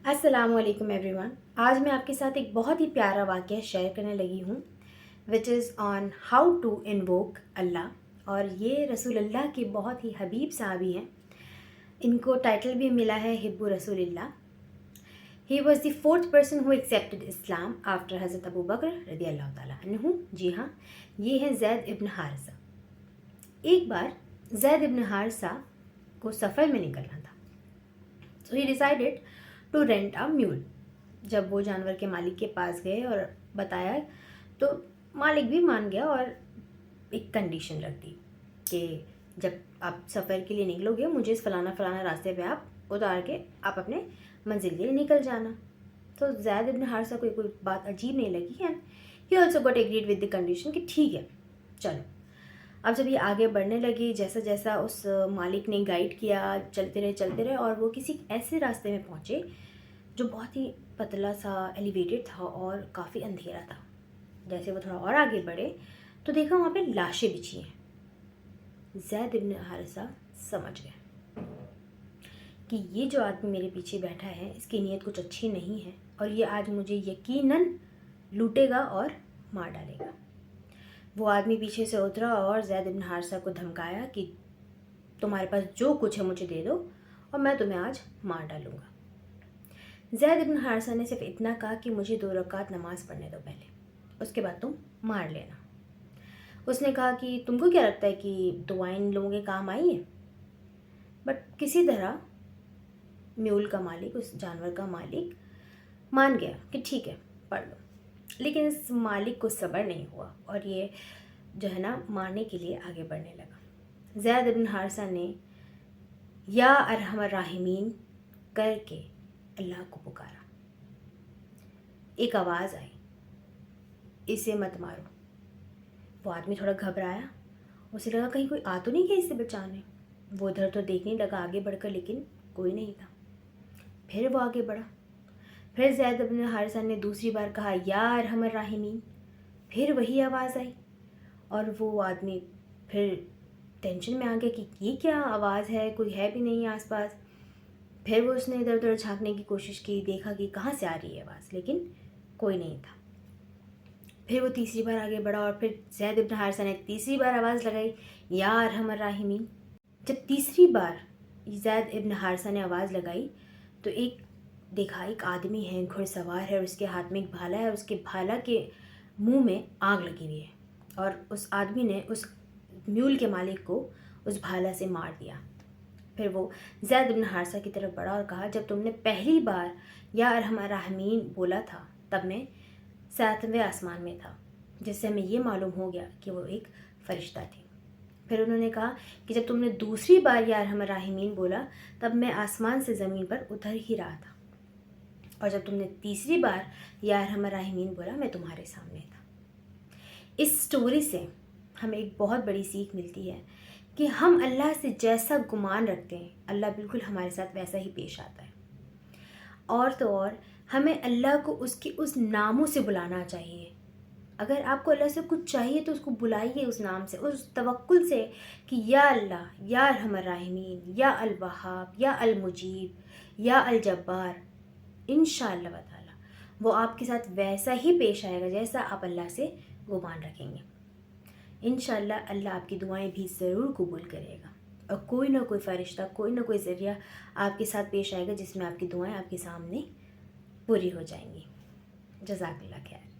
अस्सलाम वालेकुम एवरीवन। आज मैं आपके साथ एक बहुत ही प्यारा वाक़या शेयर करने लगी हूँ which is on how to invoke Allah. और ये रसूलुल्लाह के बहुत ही हबीब साहबी हैं। इनको टाइटल भी मिला है हिब्बु रसूलिल्लाह। He was the fourth person who accepted Islam after हज़रत अबू बकर रदी अल्लाह ताला अन्हु। जी हाँ, ये हैं ज़ैद इब्न हारिसा। एक बार ज़ैद इब्न हारिसा को सफ़र में निकलना था, so he decided to rent a mule. जब वो जानवर के मालिक के पास गए और बताया तो मालिक भी मान गया और एक कंडीशन रख दी कि जब आप सफ़र के लिए निकलोगे मुझे इस फलाना रास्ते पे आप उतार के आप अपने मंजिल के लिए निकल जाना। तो ज़ैद इब्न हारिसा को कोई बात अजीब नहीं लगी and he also got agreed with the condition कि ठीक है चलो। अब जब ये आगे बढ़ने लगी, जैसा जैसा उस मालिक ने गाइड किया, चलते रहे और वो किसी ऐसे रास्ते में पहुँचे जो बहुत ही पतला सा एलिवेटेड था और काफ़ी अंधेरा था। जैसे वो थोड़ा और आगे बढ़े तो देखा वहाँ पे लाशें बिछी हैं। ज़ैद इब्न हारिसा समझ गए कि ये जो आदमी मेरे पीछे बैठा है इसकी नीयत कुछ अच्छी नहीं है और ये आज मुझे यकीनन लूटेगा और मार डालेगा। वो आदमी पीछे से उतरा और ज़ैद इब्न हारिसा को धमकाया कि तुम्हारे पास जो कुछ है मुझे दे दो और मैं तुम्हें आज मार डालूँगा। ज़ैद इब्न हारिसा ने सिर्फ इतना कहा कि मुझे 2 रकात नमाज पढ़ने दो पहले, उसके बाद तुम मार लेना। उसने कहा कि तुमको क्या लगता है कि दुआएं इन लोगों के काम आई हैं? बट किसी तरह म्यूल का मालिक, उस जानवर का मालिक मान गया कि ठीक है पढ़ लो। लेकिन इस मालिक को सब्र नहीं हुआ और ये जो है ना मारने के लिए आगे बढ़ने लगा। ज़ैद इब्न हारिसा ने या अरहमर राहिमीन करके अल्लाह को पुकारा। एक आवाज़ आई, इसे मत मारो। वो आदमी थोड़ा घबराया, उसे लगा कहीं कोई आ तो नहीं गया इसे बचाने। वो इधर तो देखने लगा आगे बढ़कर, लेकिन कोई नहीं था। फिर वो आगे बढ़ा। फिर ज़ैद इब्न हारिसा ने दूसरी बार कहा या अरहमर राहिमीन। फिर वही आवाज़ आई और वो आदमी फिर टेंशन में आ गया कि ये क्या आवाज़ है, कोई है भी नहीं आसपास। फिर वो उसने इधर उधर झांकने की कोशिश की, देखा कि कहाँ से आ रही है आवाज़, लेकिन कोई नहीं था। फिर वो तीसरी बार आगे बढ़ा और फिर ज़ैद इब्न हारिसा ने तीसरी बार आवाज़ लगाई या अरहमर राहिमीन। जब तीसरी बार ज़ैद इब्न हारिसा ने आवाज़ लगाई तो देखा एक आदमी है, घुड़सवार है और उसके हाथ में एक भाला है और उसके भाला के मुंह में आग लगी हुई है और उस आदमी ने उस म्यूल के मालिक को उस भाला से मार दिया। फिर वो ज़ैद इब्न हारिसा की तरफ बढ़ा और कहा जब तुमने पहली बार या अरहमर राहिमीन बोला था तब मैं 7वें आसमान में था, जिससे हमें ये मालूम हो गया कि वो एक फ़रिश्ता थी। फिर उन्होंने कहा कि जब तुमने दूसरी बार या अरहमर राहिमीन बोला तब मैं आसमान से ज़मीन पर उतर ही रहा था और जब तुमने तीसरी बार या अरहमर राहिमीन बोला मैं तुम्हारे सामने था। इस स्टोरी से हमें एक बहुत बड़ी सीख मिलती है कि हम अल्लाह से जैसा गुमान रखते हैं अल्लाह बिल्कुल हमारे साथ वैसा ही पेश आता है। और तो और हमें अल्लाह को उसके उस नामों से बुलाना चाहिए। अगर आपको अल्लाह से कुछ चाहिए तो उसको बुलाइए उस नाम से, उस तवक्कुल से कि या अल्लाह, या अरहमर राहिमीन, या अल वहाब, या अल मुजीब, या अल जब्बार। इंशाअल्लाह ताला वो आपके साथ वैसा ही पेश आएगा जैसा आप अल्लाह से गुमान रखेंगे। इंशाअल्लाह अल्लाह आपकी दुआएं भी ज़रूर कबूल करेगा और कोई ना कोई फ़रिश्ता, कोई ना कोई ज़रिया आपके साथ पेश आएगा जिसमें आपकी दुआएं आपके सामने पूरी हो जाएंगी। जज़ाकल्लाह खैर।